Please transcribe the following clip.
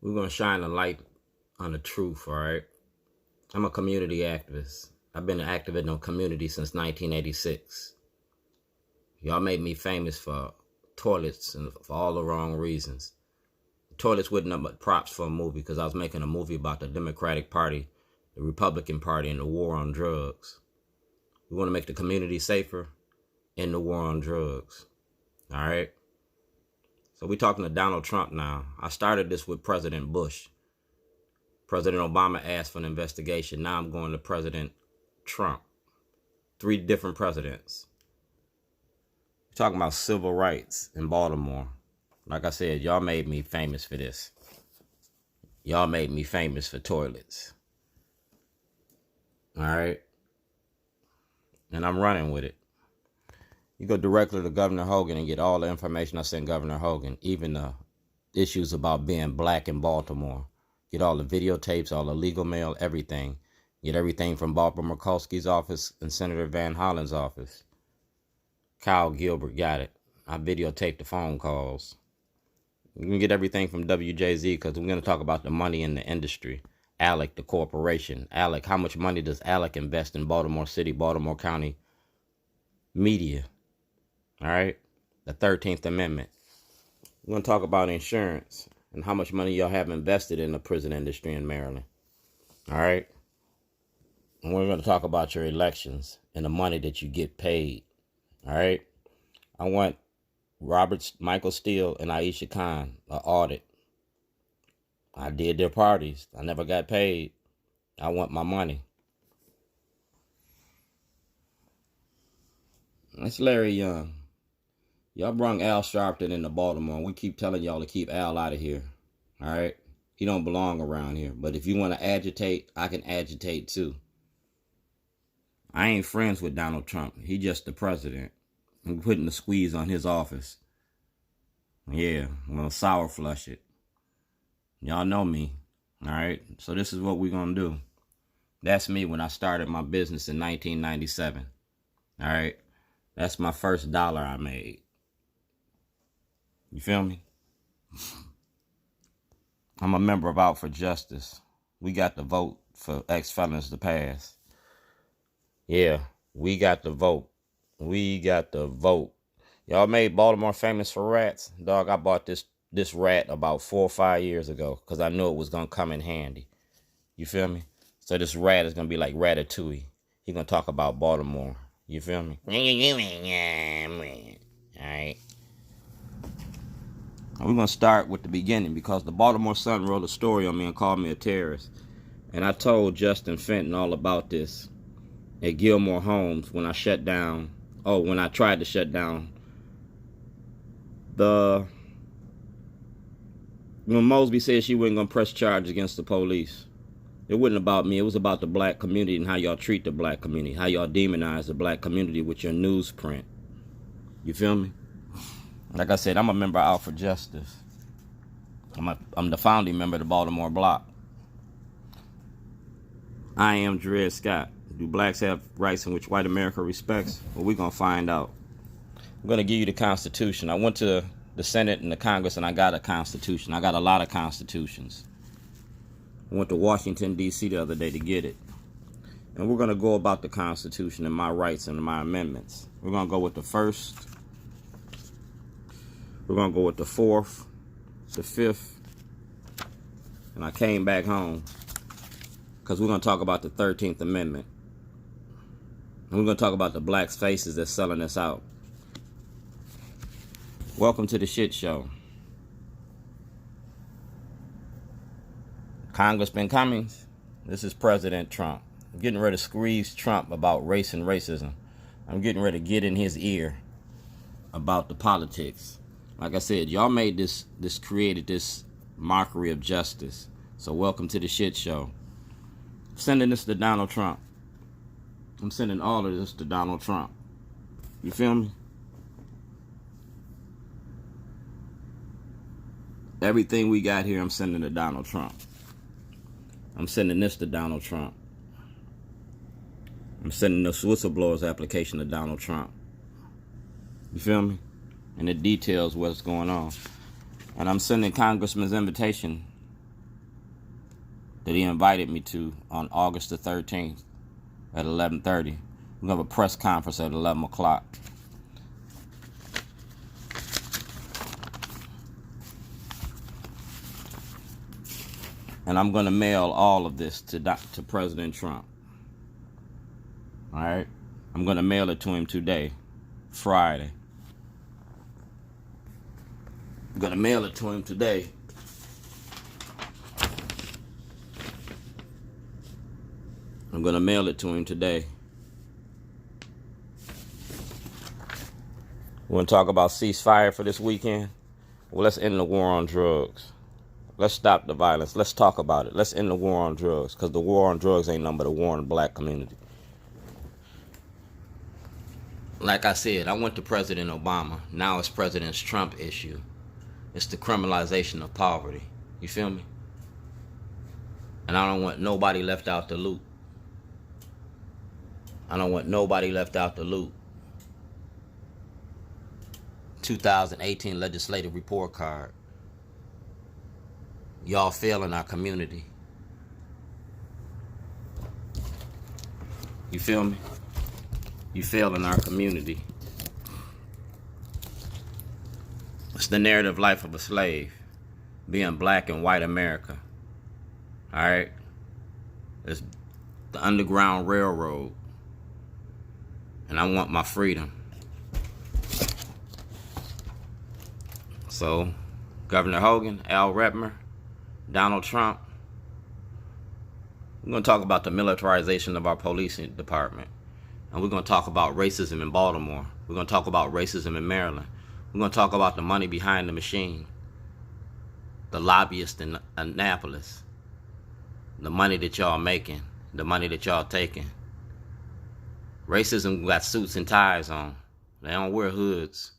We're going to shine a light on the truth, all right? I'm a community activist. I've been an activist in the community since 1986. Y'all made me famous for toilets and for all the wrong reasons. The toilets wasn't nothing but props for a movie because I was making a movie about the Democratic Party, the Republican Party, and the war on drugs. We want to make the community safer in the war on drugs, all right? So we're talking to Donald Trump now. I started this with President Bush. President Obama asked for an investigation. Now I'm going to President Trump. 3 different presidents. We're talking about civil rights in Baltimore. Like I said, y'all made me famous for this. Y'all made me famous for toilets. All right? And I'm running with it. You go directly to Governor Hogan and get all the information I sent Governor Hogan, even the issues about being black in Baltimore. Get all the videotapes, all the legal mail, everything. Get everything from Barbara Mikulski's office and Senator Van Hollen's office. Kyle Gilbert got it. I videotaped the phone calls. You can get everything from WJZ because we're going to talk about the money in the industry. Alec, the corporation. Alec, how much money does Alec invest in Baltimore City, Baltimore County media? All right? The 13th Amendment. We're going to talk about insurance and how much money y'all have invested in the prison industry in Maryland. All right? And we're going to talk about your elections and the money that you get paid. All right? I want Michael Steele and Aisha Khan an audit. I did their parties. I never got paid. I want my money. That's Larry Young. Y'all brung Al Sharpton into Baltimore. We keep telling y'all to keep Al out of here. All right? He don't belong around here. But if you want to agitate, I can agitate too. I ain't friends with Donald Trump. He just the president. I'm putting the squeeze on his office. Yeah, I'm going to sour flush it. Y'all know me. All right? So this is what we're going to do. That's me when I started my business in 1997. All right? That's my first dollar I made. You feel me? I'm a member of Out for Justice. We got the vote for ex-felons to pass. Yeah, we got the vote. We got the vote. Y'all made Baltimore famous for rats. Dog, I bought this rat about 4 or 5 years ago because I knew it was going to come in handy. You feel me? So this rat is going to be like Ratatouille. He's going to talk about Baltimore. You feel me? All right. And we're going to start with the beginning because the Baltimore Sun wrote a story on me and called me a terrorist. And I told Justin Fenton all about this at Gilmore Homes when I tried to shut down when Mosby said she wasn't going to press charges against the police. It wasn't about me. It was about the black community and how y'all treat the black community, how y'all demonize the black community with your newsprint. You feel me? Like I said, I'm a member of Out for Justice. I'm the founding member of the Baltimore Block. I am Dred Scott. Do blacks have rights in which white America respects? Well, we're going to find out. I'm going to give you the Constitution. I went to the Senate and the Congress and I got a Constitution. I got a lot of Constitutions. I went to Washington, D.C. the other day to get it. And we're going to go about the Constitution and my rights and my amendments. We're going to go with the first. We're going to go with the fourth, the fifth. And I came back home because we're going to talk about the 13th Amendment. And we're going to talk about the black faces that's selling us out. Welcome to the shit show. Congressman Cummings, this is President Trump. I'm getting ready to squeeze Trump about race and racism. I'm getting ready to get in his ear about the politics. Like I said, y'all made created this mockery of justice. So welcome to the shit show. I'm sending this to Donald Trump. I'm sending all of this to Donald Trump. You feel me? Everything we got here, I'm sending to Donald Trump. I'm sending this to Donald Trump. I'm sending this whistleblower's application to Donald Trump. You feel me? And it details what's going on. And I'm sending Congressman's invitation that he invited me to on August the 13th at 11:30. We're going to have a press conference at 11 o'clock. And I'm going to mail all of this to President Trump. All right? I'm going to mail it to him today, Friday. I'm going to mail it to him today. I'm going to mail it to him today. We want to talk about ceasefire for this weekend? Well, let's end the war on drugs. Let's stop the violence. Let's talk about it. Let's end the war on drugs, because the war on drugs ain't nothing but a war on the black community. Like I said, I went to President Obama. Now it's President Trump's issue. It's the criminalization of poverty. You feel me? And I don't want nobody left out the loop. I don't want nobody left out the loop. 2018 legislative report card. Y'all fail in our community. You feel me? You fail in our community. It's the narrative life of a slave, being black in white America. All right? It's the Underground Railroad. And I want my freedom. So, Governor Hogan, Al Redmer, Donald Trump, we're going to talk about the militarization of our policing department. And we're going to talk about racism in Baltimore. We're going to talk about racism in Maryland. We're going to talk about the money behind the machine. The lobbyists in Annapolis. The money that y'all making. The money that y'all taking. Racism got suits and ties on. They don't wear hoods.